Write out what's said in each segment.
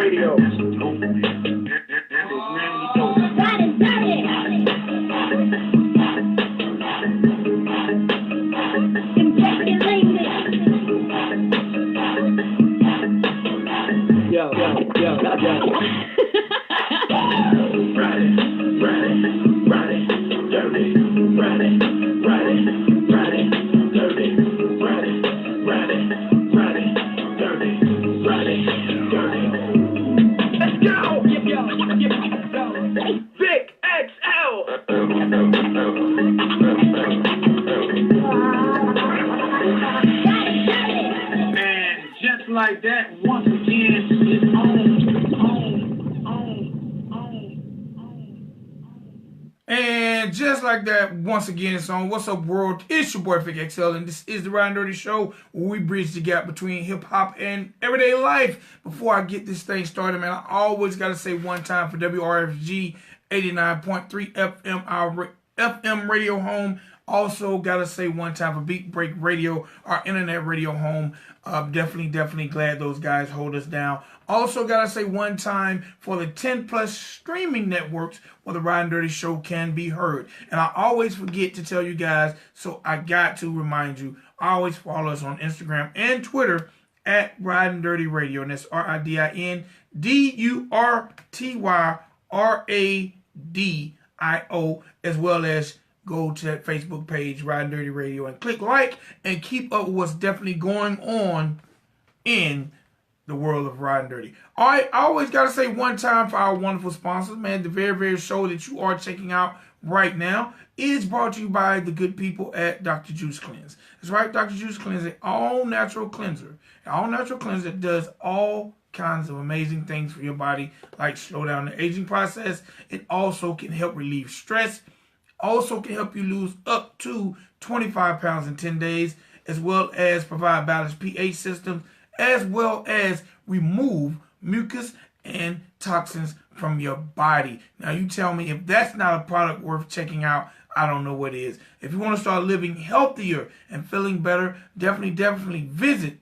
radio. Yo. Vic XL. And just like that, once again, it's on. And just like that, once again, it's on. What's up, world? It's your boy, Vic XL, and this is the Ridin Durty Show, where we bridge the gap between hip-hop and everyday life. Before I get this thing started, man, I always got to say one time for WRFG 89.3 FM, our FM radio home. Also, got to say one time for Beat Break Radio, our internet radio home. Definitely glad those guys hold us down. Also, got to say one time for the 10+ streaming networks where the Ridin Durty Show can be heard. And I always forget to tell you guys, so I got to remind you, always follow us on Instagram and Twitter at Ridin Durty Radio. And that's RIDINDURTYRADIO, as well as go to that Facebook page, Ridin Durty Radio, and click like and keep up with what's definitely going on in the world of Ridin Durty. All right, I always got to say one time for our wonderful sponsors, man. The very show that you are checking out right now is brought to you by the good people at Dr. Juice Cleanse. That's right, Dr. Juice Cleanse, an all-natural cleanser. An all-natural cleanser that does all kinds of amazing things for your body, like slow down the aging process. It also can help relieve stress. Also can help you lose up to 25 pounds in 10 days, as well as provide balanced pH systems, as well as remove mucus and toxins from your body. Now, you tell me if that's not a product worth checking out, I don't know what is. If you want to start living healthier and feeling better, definitely visit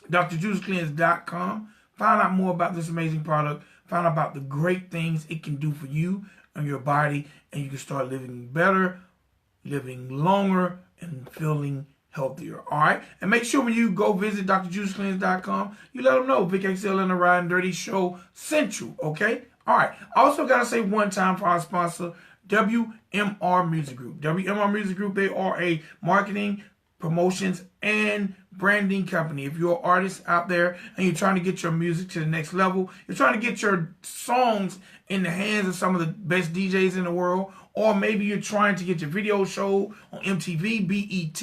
drjuicecleanse.com. Find out more about this amazing product. Find out about the great things it can do for you and your body, and you can start living better, living longer, and feeling healthier. All right, and make sure when you go visit drjuicecleanse.com, you let them know Vic XL and the Ridin Durty Show sent you. Okay. All right. I also gotta say one time for our sponsor, WMR Music Group. WMR Music Group, they are a marketing, promotions, and branding company. If you're an artist out there and you're trying to get your music to the next level, you're trying to get your songs in the hands of some of the best DJs in the world, or maybe you're trying to get your video show on MTV, BET,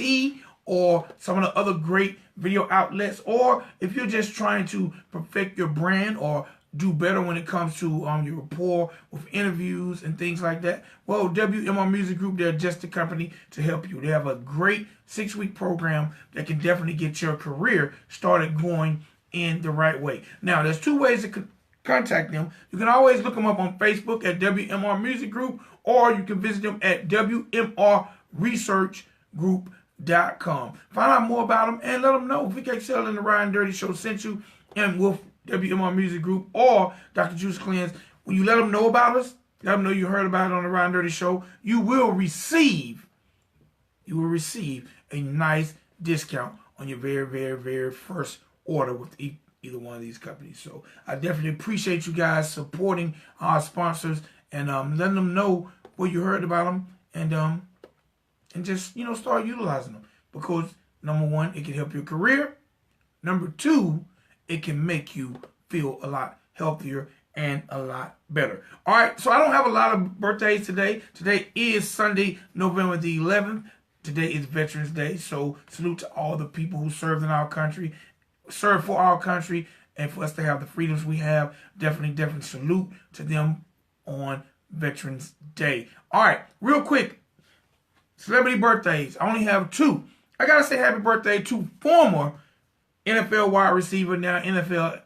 or some of the other great video outlets, or if you're just trying to perfect your brand or do better when it comes to your rapport with interviews and things like that, well, WMR Music Group, they're just the company to help you. They have a great 6-week program that can definitely get your career started going in the right way. Now, there's 2 ways to contact them. You can always look them up on Facebook at WMR Music Group, or you can visit them at WMRResearchGroup.com. Find out more about them and let them know Vic XL and the Ridin Durty Show sent you, and with WMR Music Group or Dr. Juice Cleanse, when you let them know about us, let them know you heard about it on the Ridin Durty Show, you will receive a nice discount on your very first order with either one of these companies. So I definitely appreciate you guys supporting our sponsors and letting them know what you heard about them, and just start utilizing them, because number 1, it can help your career. Number 2, it can make you feel a lot healthier and a lot better. All right, so I don't have a lot of birthdays today. Today is Sunday, November the 11th. Today is Veterans Day, so salute to all the people who served in our country, served for our country, and for us to have the freedoms we have. Definitely salute to them on Veterans Day. All right, real quick, celebrity birthdays. I only have 2. I got to say happy birthday to former NFL wide receiver, now NFL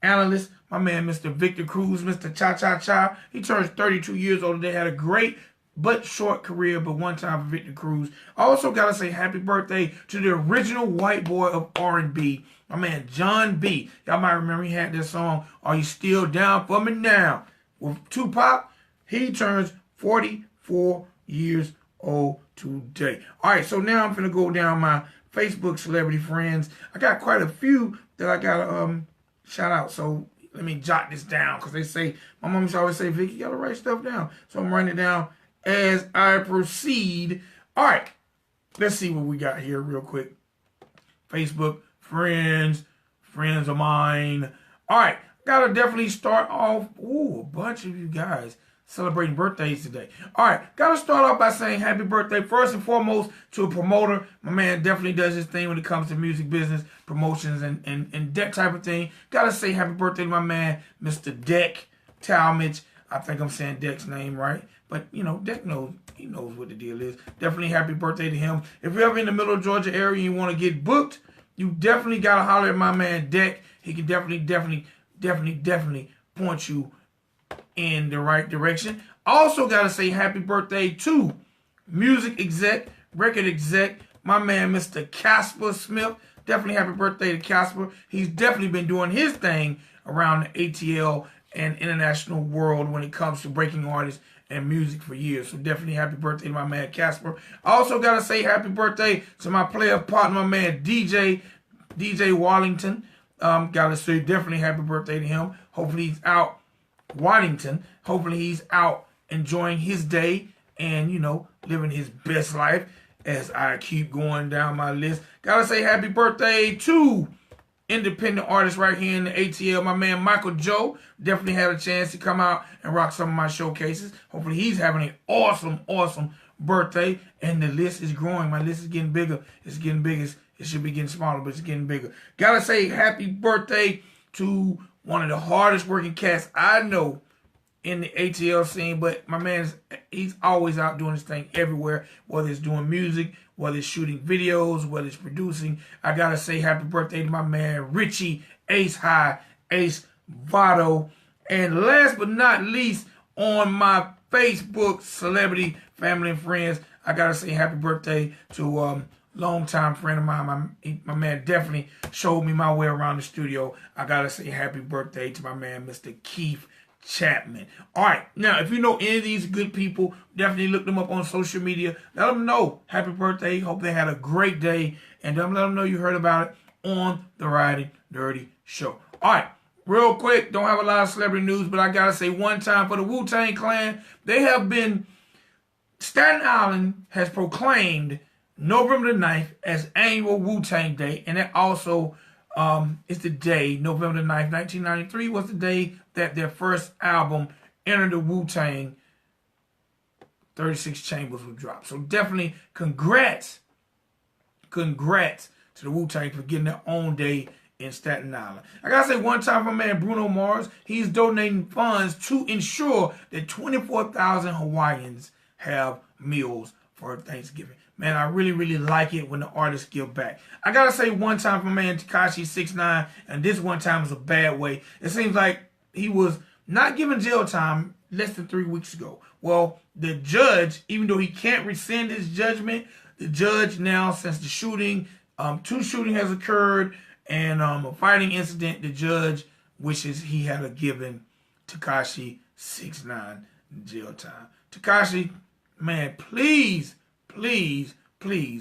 analyst, my man, Mr. Victor Cruz, Mr. Cha-Cha-Cha. He turns 32 years old today. Had a great but short career, but one time for Victor Cruz. I also gotta say happy birthday to the original white boy of R&B, my man John B. Y'all might remember he had this song, Are You Still Down For Me Now? With Tupac. He turns 44 years old today. All right, so now I'm gonna go down my Facebook celebrity friends. I got quite a few that I gotta shout out. So let me jot this down because they say, my mom used to always say, Vic, you gotta write stuff down. So I'm writing it down as I proceed. All right, let's see what we got here real quick. Facebook friends of mine. All right, gotta definitely start off. Ooh, a bunch of you guys celebrating birthdays today. All right, gotta start off by saying happy birthday first and foremost to a promoter. My man definitely does his thing when it comes to music business, promotions, and that type of thing. Gotta say happy birthday to my man, Mr. Deck Talmadge. I think I'm saying Deck's name right. But, you know, Deck knows, he knows what the deal is. Definitely happy birthday to him. If you're ever in the middle of Georgia area and you want to get booked, you definitely got to holler at my man Deck. He can definitely point you in the right direction. Also got to say happy birthday to music exec, record exec, my man Mr. Casper Smith. Definitely happy birthday to Casper. He's definitely been doing his thing around the ATL and international world when it comes to breaking artists and music for years. So definitely happy birthday to my man Casper. I also got to say happy birthday to my player partner, my man DJ Wallington. Got to say definitely happy birthday to him. Hopefully he's out, Waddington. Hopefully he's out enjoying his day and, you know, living his best life as I keep going down my list. Got to say happy birthday to independent artist right here in the ATL, my man Michael Joe. Definitely had a chance to come out and rock some of my showcases. Hopefully he's having an awesome birthday, and the list is growing. My list is getting bigger. It's getting bigger. It should be getting smaller, but it's getting bigger. Gotta say happy birthday to one of the hardest working cats I know in the ATL scene, but my man, he's always out doing his thing everywhere, whether it's doing music, whether it's shooting videos, whether it's producing. I gotta say happy birthday to my man Richie Ace High, Ace Votto. And last but not least, on my Facebook celebrity family and friends, I gotta say happy birthday to longtime friend of mine. My man definitely showed me my way around the studio. I gotta say happy birthday to my man Mr. Keith Chapman. All right, now if you know any of these good people, definitely look them up on social media. Let them know happy birthday. Hope they had a great day, and let them know you heard about it on the Ridin Durty show. All right, real quick, don't have a lot of celebrity news, but I gotta say one time for the Wu-Tang Clan, they have been, Staten Island has proclaimed November the 9th as annual Wu-Tang Day, and that also is the day, November the 9th, 1993 was the day that their first album, Enter the Wu-Tang, 36 Chambers, was dropped. So definitely congrats to the Wu-Tang for getting their own day in Staten Island. I gotta say one time for my man Bruno Mars, he's donating funds to ensure that 24,000 Hawaiians have meals for Thanksgiving. Man, I really like it when the artists give back. I gotta say one time for man Tekashi 6ix9ine, and this one time was a bad way. It seems like he was not given jail time less than 3 weeks ago. Well, the judge, even though he can't rescind his judgment, the judge now, since the shooting, 2 shootings has occurred, and a fighting incident, the judge wishes he had given Tekashi 6ix9ine jail time. Tekashi, man, please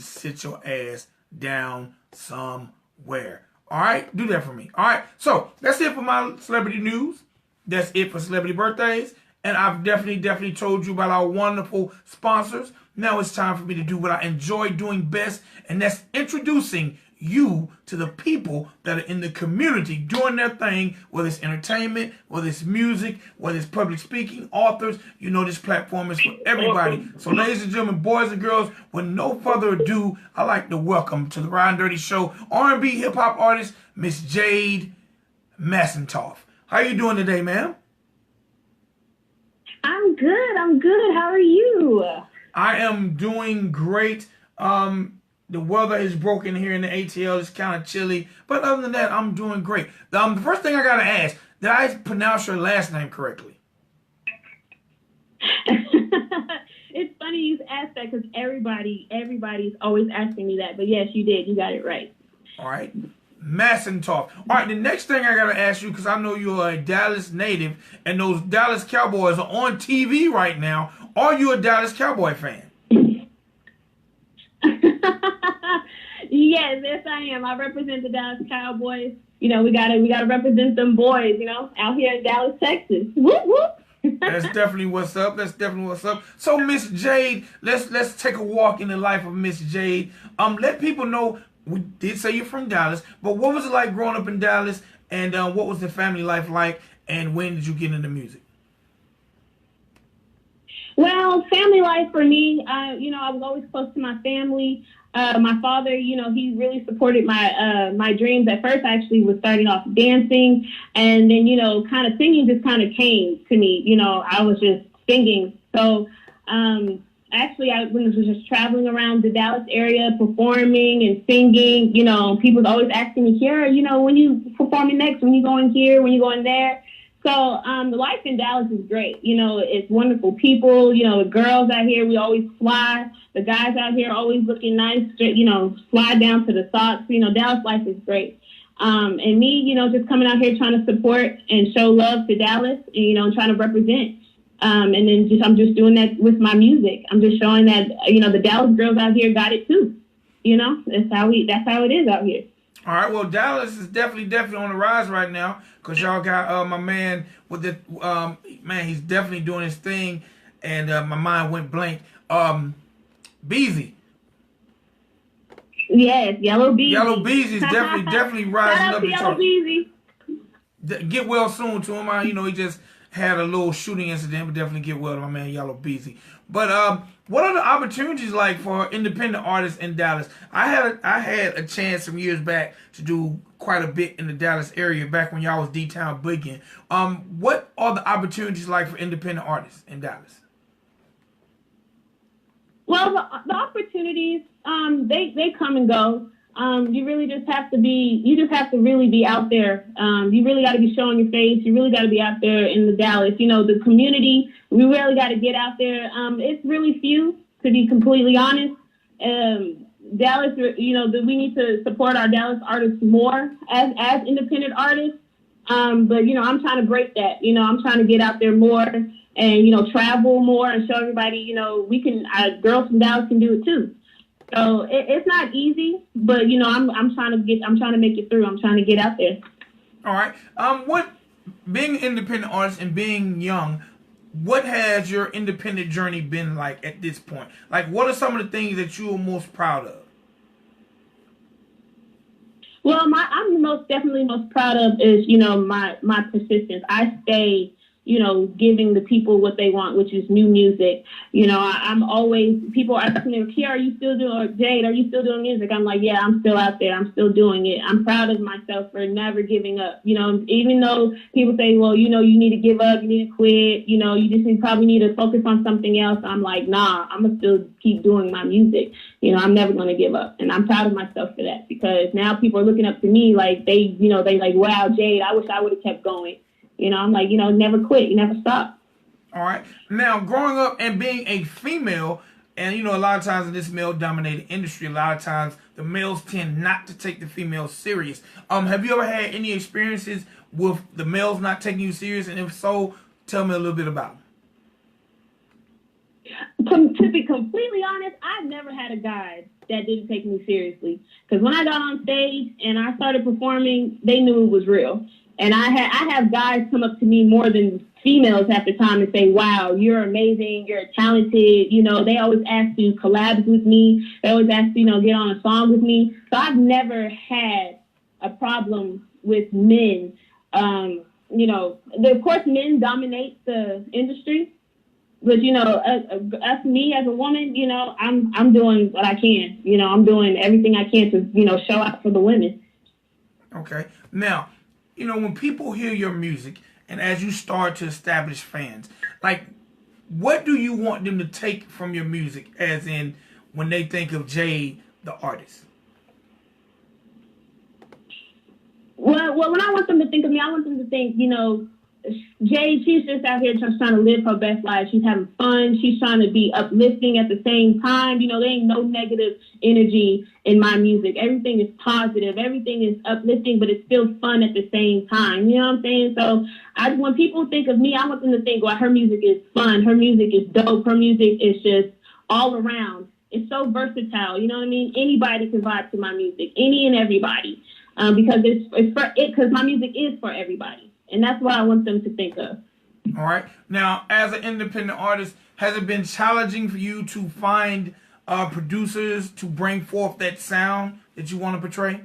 sit your ass down somewhere. All right? Do that for me. All right? So, that's it for my celebrity news. That's it for celebrity birthdays. And I've definitely told you about our wonderful sponsors. Now it's time for me to do what I enjoy doing best, and that's introducing you to the people that are in the community doing their thing, whether it's entertainment, whether it's music, whether it's public speaking, authors. You know this platform is for everybody. So ladies and gentlemen, boys and girls, with no further ado, I'd like to welcome to the Ridin Durty show R&B hip-hop artist, Miss Jade Massentoff. How you doing today, ma'am? I'm good. How are you? I am doing great. The weather is broken here in the ATL. It's kind of chilly. But other than that, I'm doing great. The first thing I got to ask, did I pronounce your last name correctly? it's funny you asked that because everybody's always asking me that. But yes, you did. You got it right. All right. Massentoff. All right, the next thing I got to ask you, because I know you're a Dallas native, and those Dallas Cowboys are on TV right now. Are you a Dallas Cowboy fan? Yes, I am. I represent the Dallas Cowboys. You know, we gotta represent them boys, you know, out here in Dallas, Texas. Whoop, whoop. That's definitely what's up. That's definitely what's up. So, Miss Jade, let's take a walk in the life of Miss Jade. Let people know, we did say you're from Dallas, but what was it like growing up in Dallas, and what was the family life like, and when did you get into music? Well, family life for me, you know, I was always close to my family. My father, you know, he really supported my dreams. At first, I actually was starting off dancing, and then, you know, kind of singing just kind of came to me. You know, I was just singing. So, actually, I was just traveling around the Dallas area, performing and singing. You know, people was always asking me, Ciera, you know, when you performing next? When you going here? When you going there? So the life in Dallas is great. You know, it's wonderful people. You know, the girls out here, we always fly. The guys out here always looking nice, you know, fly down to the socks. You know, Dallas life is great. And me, you know, just coming out here trying to support and show love to Dallas, and, you know, trying to represent. And then I'm just doing that with my music. I'm just showing that, you know, the Dallas girls out here got it too. You know, that's how it is out here. All right, well, Dallas is definitely on the rise right now, because y'all got my man with the man. He's definitely doing his thing, and my mind went blank. Beezy. Yes, Yellow Beezy. Yellow Beezy's definitely rising up the Yellow charts. Beezy. Get well soon to him. You know, he just had a little shooting incident, but definitely get well to my man Yellow Beezy. But what are the opportunities like for independent artists in Dallas? I had a chance some years back to do quite a bit in the Dallas area back when y'all was D-Town Biggin. What are the opportunities like for independent artists in Dallas? Well, the opportunities, they come and go. You really just have to really be out there. You really got to be showing your face. You really got to be out there in the Dallas. You know, the community, we really got to get out there. It's really few, to be completely honest. Dallas, you know, we need to support our Dallas artists more as independent artists. But, you know, I'm trying to break that. You know, I'm trying to get out there more and, you know, travel more and show everybody, you know, girls from Dallas can do it too. So it's not easy, but, you know, I'm trying to make it through. I'm trying to get out there. All right. What, being an independent artist and being young, what has your independent journey been like at this point? Like, what are some of the things that you are most proud of? Well, I'm definitely most proud of is, you know, my persistence. I stay, you know, giving the people what they want, which is new music. You know, I'm always, people are asking me, Ciera, are you still doing, or Jade, are you still doing music? I'm like, yeah, I'm still out there. I'm still doing it. I'm proud of myself for never giving up. You know, even though people say, well, you know, you need to give up, you need to quit, you know, you just probably need to focus on something else. I'm like, nah, I'm going to still keep doing my music. You know, I'm never going to give up. And I'm proud of myself for that, because now people are looking up to me like they like, wow, Jade, I wish I would have kept going. You know, I'm like, you know, never quit. You never stop. All right. Now, growing up and being a female, and, you know, a lot of times in this male-dominated industry, a lot of times the males tend not to take the females serious. Have you ever had any experiences with the males not taking you serious? And if so, tell me a little bit about them. To be completely honest, I've never had a guy that didn't take me seriously. Because when I got on stage and I started performing, they knew it was real. And I have guys come up to me more than females half the time and say, wow, you're amazing, you're talented. You know, they always ask to collab with me. They always ask to, you know, get on a song with me. So I've never had a problem with men. You know, of course, men dominate the industry. But, you know, us, me as a woman, you know, I'm doing what I can. You know, I'm doing everything I can to, you know, show out for the women. Okay. Now, you know, when people hear your music and as you start to establish fans, like, what do you want them to take from your music, as in when they think of Jade, the artist? Well, when I want them to think of me, I want them to think, you know, Jade, she's just out here just trying to live her best life. She's having fun. She's trying to be uplifting at the same time. You know, there ain't no negative energy in my music. Everything is positive. Everything is uplifting, but it's still fun at the same time. You know what I'm saying? So when people think of me, I want them to think, well, her music is fun. Her music is dope. Her music is just all around. It's so versatile. You know what I mean? Anybody can vibe to my music. Any and everybody. Because because my music is for everybody. And that's what I want them to think of. All right. Now, as an independent artist, has it been challenging for you to find producers to bring forth that sound that you want to portray?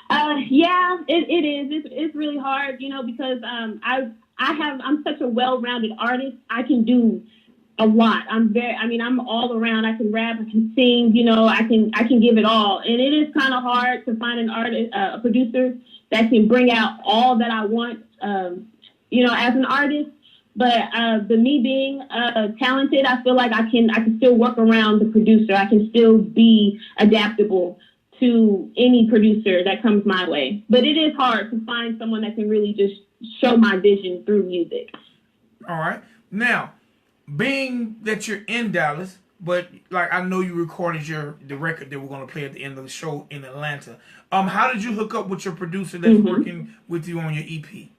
Yeah, it is. It's really hard, you know, because I'm such a well-rounded artist. I can do a lot. I'm all around. I can rap, I can sing, you know, I can give it all. And it is kind of hard to find an artist, a producer that can bring out all that I want, you know, as an artist. But me being talented, I feel like I can still work around the producer. I can still be adaptable to any producer that comes my way. But it is hard to find someone that can really just show my vision through music. All right. Now, being that you're in Dallas, but like I know you recorded the record that we're going to play at the end of the show in Atlanta. How did you hook up with your producer that's working with you on your EP?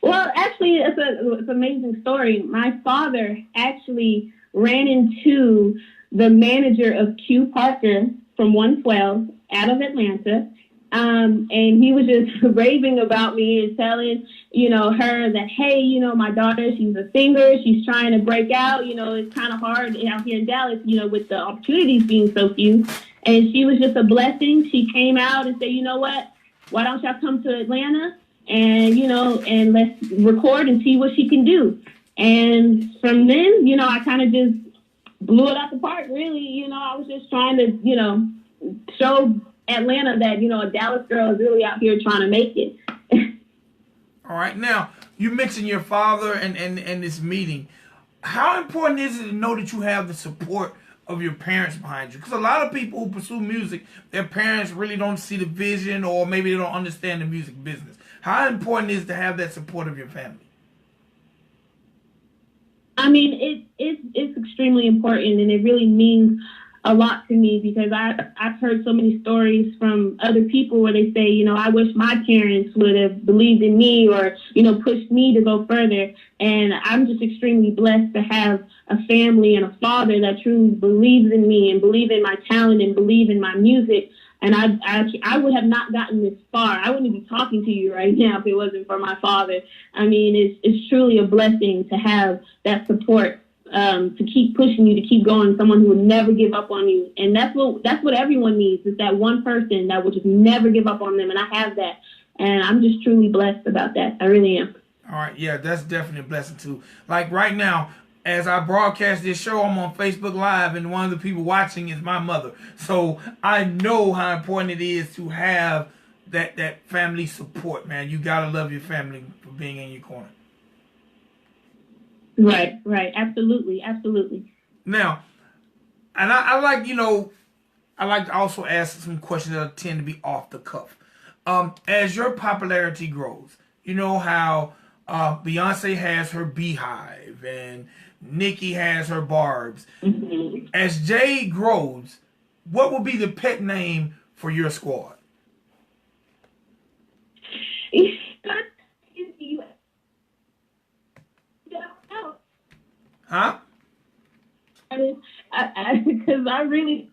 Well, actually, it's an amazing story. My father actually ran into the manager of Q Parker from 112 out of Atlanta. And he was just raving about me and telling, you know, her that, hey, you know, my daughter, she's a singer. She's trying to break out. You know, it's kind of hard out here in Dallas, you know, with the opportunities being so few. And she was just a blessing. She came out and said, you know what? Why don't y'all come to Atlanta and, you know, and let's record and see what she can do. And from then, you know, I kind of just blew it out the park, really. You know, I was just trying to, you know, show Atlanta that, you know, a Dallas girl is really out here trying to make it. All right. Now, you mentioned your father and this meeting. How important is it to know that you have the support of your parents behind you? Because a lot of people who pursue music, their parents really don't see the vision, or maybe they don't understand the music business. How important is it to have that support of your family? I mean, it's extremely important, and it really means a lot to me, because I've heard so many stories from other people where they say, you know, I wish my parents would have believed in me, or, you know, pushed me to go further. And I'm just extremely blessed to have a family and a father that truly believes in me and believe in my talent and believe in my music. And I would have not gotten this far. I wouldn't be talking to you right now if it wasn't for my father. I mean, it's truly a blessing to have that support, to keep pushing you, to keep going, someone who would never give up on you. And that's what everyone needs, is that one person that would just never give up on them. And I have that. And I'm just truly blessed about that. I really am. All right. Yeah, that's definitely a blessing too. Like right now, as I broadcast this show, I'm on Facebook Live, and one of the people watching is my mother. So I know how important it is to have that family support, man. You got to love your family for being in your corner. Right. Absolutely. Now, and I like, you know, I like to also ask some questions that tend to be off the cuff. As your popularity grows, you know how Beyonce has her Beehive and Nicki has her Barbs. Mm-hmm. As Jade grows, what will be the pet name for your squad? Huh? Because I really...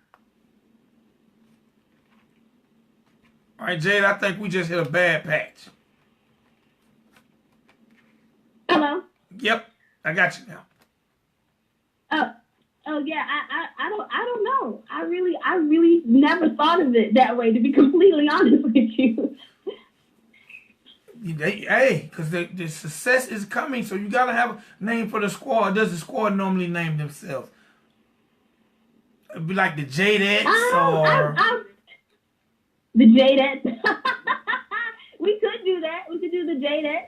All right, Jade, I think we just hit a bad patch. Hello? Yep, I got you now. Oh yeah, I don't know. I really never thought of it that way, to be completely honest with you. Hey, because the success is coming, so you got to have a name for the squad. Does the squad normally name themselves? It'd be like the Jadettes or... The Jadettes. We could do that. We could do the Jadettes.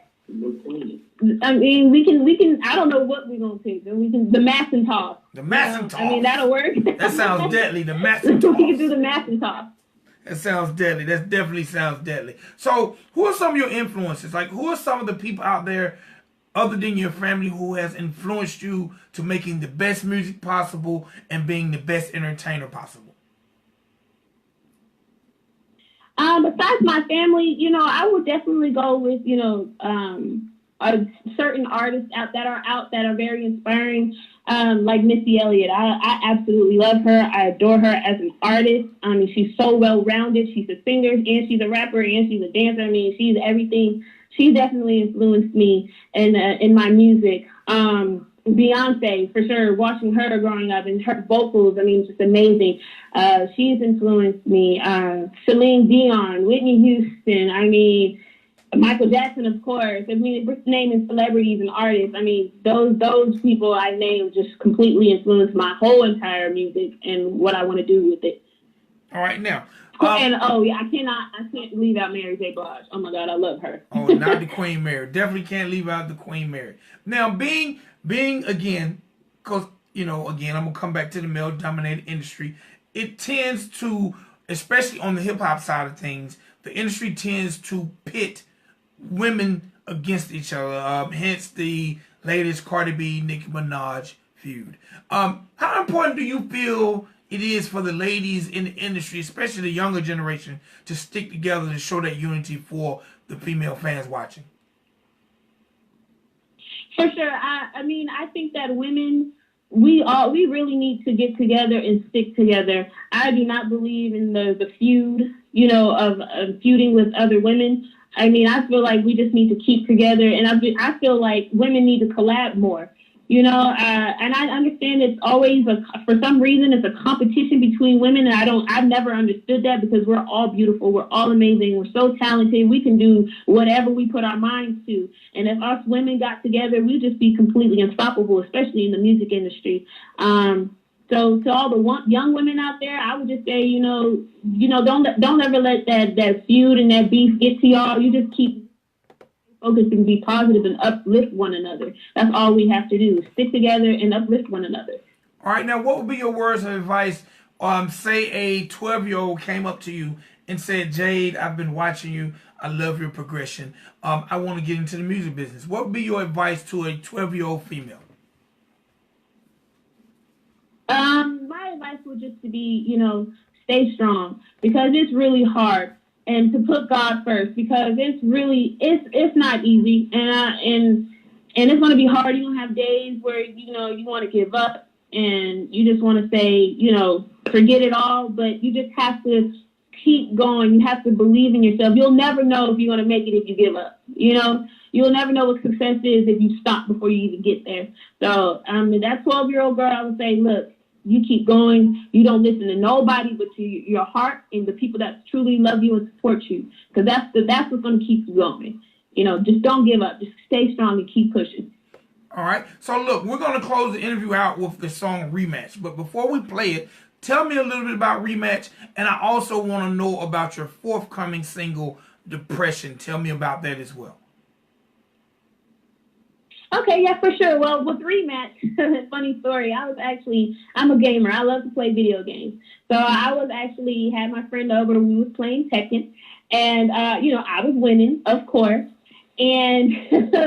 I mean, we can. I don't know what we're gonna pick. The Massentoff. The Massentoff. I mean, that'll work. That sounds deadly. The Massentoff. We can do the Massentoff. That sounds deadly. That definitely sounds deadly. So, who are some of your influences? Like, who are some of the people out there, other than your family, who has influenced you to making the best music possible and being the best entertainer possible? Besides my family, I would definitely go with, certain artists that are very inspiring, like Missy Elliott. I absolutely love her. I adore her as an artist. I mean, she's so well-rounded. She's a singer, and she's a rapper, and she's a dancer. I mean, she's everything. She definitely influenced me in my music. Beyonce, for sure, watching her growing up and her vocals, I mean, just amazing. She's influenced me. Celine Dion, Whitney Houston, I mean, Michael Jackson, of course. I mean, we're naming celebrities and artists. I mean, those people I named just completely influenced my whole entire music and what I want to do with it. All right, now. And I can't leave out Mary J. Blige. Oh my God, I love her. Oh, not the Queen Mary. Definitely can't leave out the Queen Mary. Now, being again, because again, I'm gonna come back to the male-dominated industry. It tends to, especially on the hip hop side of things, the industry tends to pit women against each other. Hence the latest Cardi B, Nicki Minaj feud. How important do you feel it is for the ladies in the industry, especially the younger generation, to stick together to show that unity for the female fans watching? For sure. I mean, I think that women, we really need to get together and stick together. I do not believe in the feud, of feuding with other women. I mean, I feel like we just need to keep together, and I feel like women need to collab more. And I understand it's always for some reason it's a competition between women, and I've never understood that, because we're all beautiful, we're all amazing, we're so talented, we can do whatever we put our minds to. And if us women got together, we'd just be completely unstoppable, especially in the music industry. So to all the young women out there, I would just say, don't ever let that feud and that beef get to y'all. You just keep focus and be positive and uplift one another. That's all we have to do. Stick together and uplift one another. All right. Now, what would be your words of advice? Say a 12-year-old came up to you and said, Jade, I've been watching you. I love your progression. I want to get into the music business. What would be your advice to a 12-year-old female? My advice would just to be, stay strong, because it's really hard. And to put God first, because it's not easy, and it's going to be hard. You're going to have days where, you want to give up and you just want to say, forget it all, but you just have to keep going. You have to believe in yourself. You'll never know if you're going to make it if you give up. You'll never know what success is if you stop before you even get there. So, that 12-year-old girl, I would say, look, you keep going. You don't listen to nobody but to your heart and the people that truly love you and support you, because that's what's going to keep you going. Just don't give up. Just stay strong and keep pushing. All right. So, look, we're going to close the interview out with the song Rematch. But before we play it, tell me a little bit about Rematch, and I also want to know about your forthcoming single, Depression. Tell me about that as well. Okay, yeah, for sure. Well, with Rematch, funny story. I'm a gamer. I love to play video games. So I had my friend over. We was playing Tekken, and I was winning, of course. And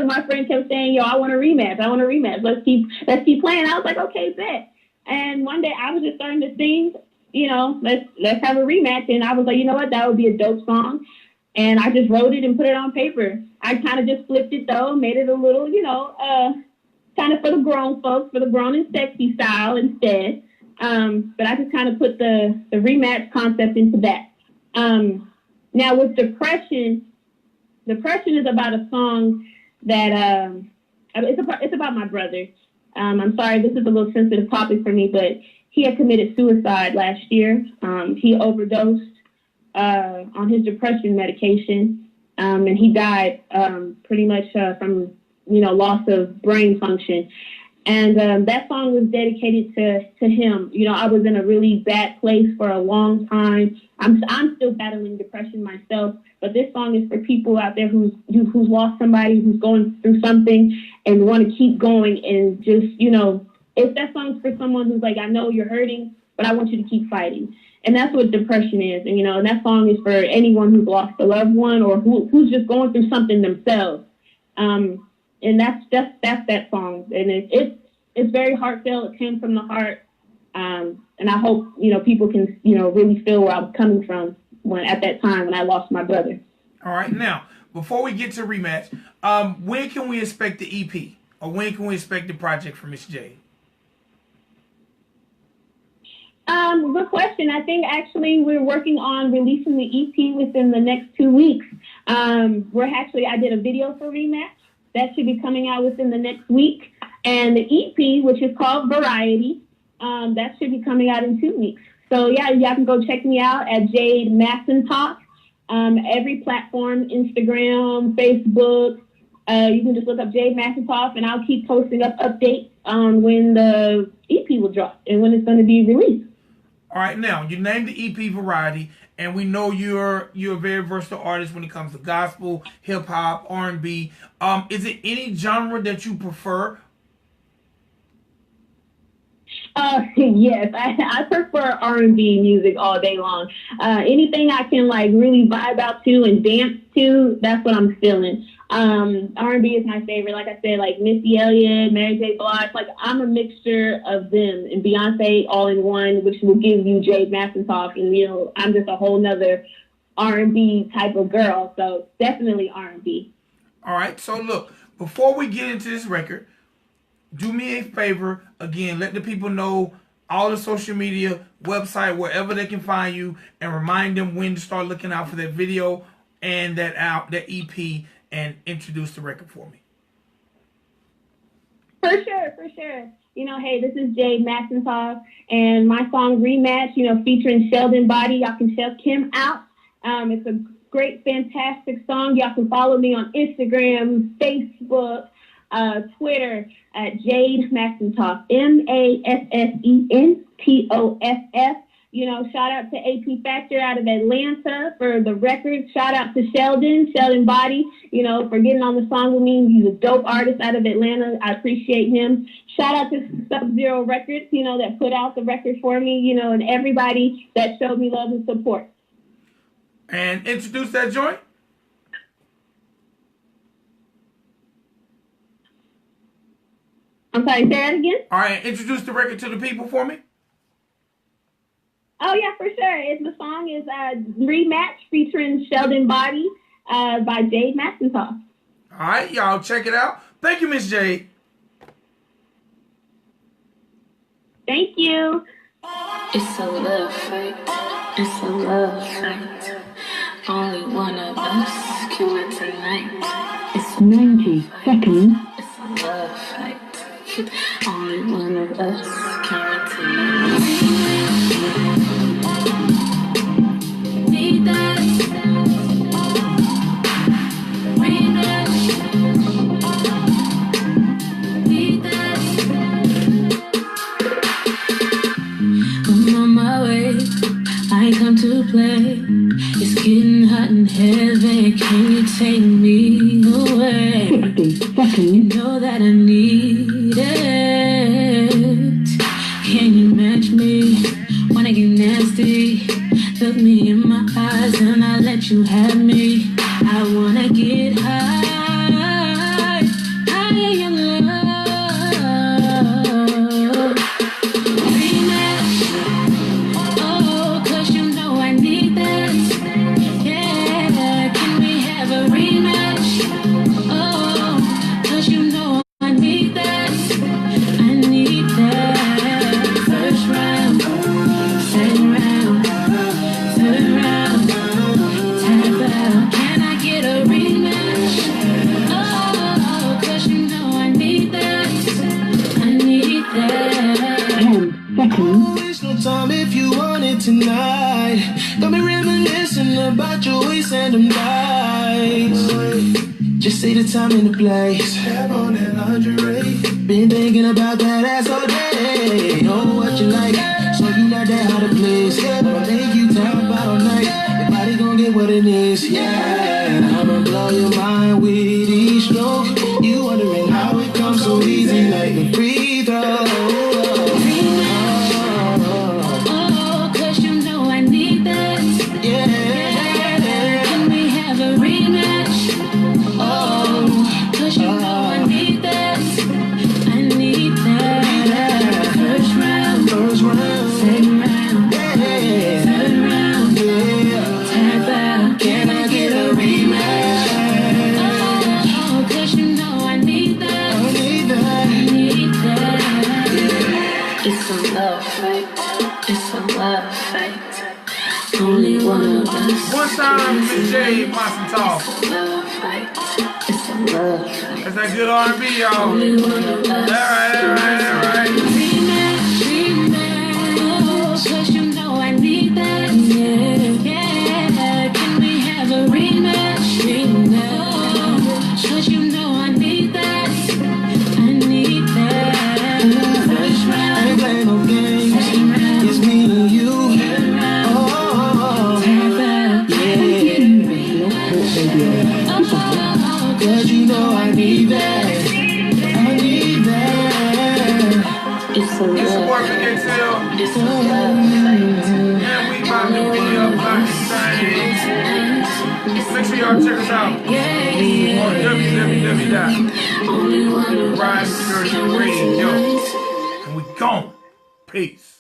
my friend kept saying, "Yo, I want a rematch. I want a rematch. Let's keep playing." I was like, "Okay, bet." And one day I was just starting to sing, let's have a rematch. And I was like, you know what, that would be a dope song. And I just wrote it and put it on paper. I kind of just flipped it, though, made it a little, kind of for the grown folks, for the grown and sexy style instead. But I just kind of put the rematch concept into that. Now, with Depression is about a song that, it's about my brother. I'm sorry, this is a little sensitive topic for me, but he had committed suicide last year. He overdosed on his depression medication, and he died pretty much from loss of brain function. And that song was dedicated to him. I was in a really bad place for a long time. I'm still battling depression myself, but this song is for people out there who's lost somebody, who's going through something and want to keep going, and just if that song's for someone who's like, I know you're hurting, but I want you to keep fighting. And that's what depression is. And, you know, and that song is for anyone who's lost a loved one or who's just going through something themselves. And that's that song. And it's very heartfelt. It came from the heart. And I hope, you know, people can, you know, really feel where I was coming from at that time when I lost my brother. All right. Now, before we get to Rematch, when can we expect the EP? Or when can we expect the project from Miss Jade? Good question. I think actually we're working on releasing the EP within the next 2 weeks. I did a video for Rematch. That should be coming out within the next week. And the EP, which is called Variety, that should be coming out in 2 weeks. So yeah, y'all can go check me out at Jade Massentoff. Every platform, Instagram, Facebook. You can just look up Jade Massentoff, and I'll keep posting up updates on when the EP will drop and when it's going to be released. All right, now you named the EP Variety, and we know you're a very versatile artist when it comes to gospel, hip hop, R&B. Is it any genre that you prefer? Yes, I prefer R&B music all day long. Anything I can like really vibe out to and dance to, that's what I'm feeling. R&B is my favorite. Like I said, like Missy Elliott, Mary J. Blige. Like I'm a mixture of them and Beyonce all in one, which will give you Jade Massentoff. And you know, I'm just a whole nother R&B type of girl. So definitely R&B. All right. So look, before we get into this record, do me a favor, again, let the people know all the social media, website, wherever they can find you, and remind them when to start looking out for that video and that EP, and introduce the record for me. For sure. You know, hey, this is Jade Massentoff, and my song Rematch, you know, featuring Sheldon Body. Y'all can check him out. It's a great, fantastic song. Y'all can follow me on Instagram, Facebook, Twitter at Jade Massentoff, Massentoff. You know, shout out to AP Factor out of Atlanta for the record. Shout out to Sheldon Body, you know, for getting on the song with me. He's a dope artist out of Atlanta. I appreciate him. Shout out to Sub-Zero Records, you know, that put out the record for me, you know, and everybody that showed me love and support. And introduce that joint. I'm sorry, say that again? All right, introduce the record to the people for me. Oh, yeah, for sure. The song is Rematch featuring Sheldon Body by Jade Massentoff. All right, y'all, check it out. Thank you, Miss Jade. Thank you. It's a love fight. It's a love fight. Only one of us can win tonight. It's 90 seconds. It's a love fight. Only one of us can win tonight. Need that rematch. Need that. I'm on my way. I ain't come to play. It's getting hot in heaven. Can you take me away? 60 seconds. You know that I need it. Can you match me? Wanna get nasty? Look me in my eyes and I let you have me. I wanna get high in your love. Rematch. Oh, 'cause you know I need that. Yeah, can we have a rematch? Oh, 'cause you know I need that. I need that. First round, second round, third round, tap out. Can I get a rematch? Oh, 'cause you know I need that. I need that. 10 seconds. Waste no time if you want it tonight. Got me reminiscing about your waist and them thighs. Just say the time and the place. Have on that lingerie. Been thinking about that ass all day. Know what you like, so you not that hard to please. I'ma make you talk about all night. Your body gon' get what it is, yeah. I'ma blow your mind with each stroke. You wondering how it comes so easy, like a free throw. Oh, 'cause you know I rematch. Oh, cause you know I need that. I need that. First round, second round, third round, tap out. Can I get a rematch? Oh, cause you know I need that. I need that. It's a love fight. It's a love fight. Only one of us. One time with Jade Massentoff. It's a love fight. It's a love fight. That's that good R&B, y'all. Only one of us. All right. Rematch, rematch. Oh, cause you know I need that. Yeah. Can we have a rematch? Rematch. Cause you know I need that. I need that. First round. I ain't playing no games. It's me and you. Cause you know I need that. I need that. It's a It's your boy love. Vic XL. It's a love fight. And we about to be up like things. Make sure y'all check us out on www.ridindurty.radio. And we gone. Peace.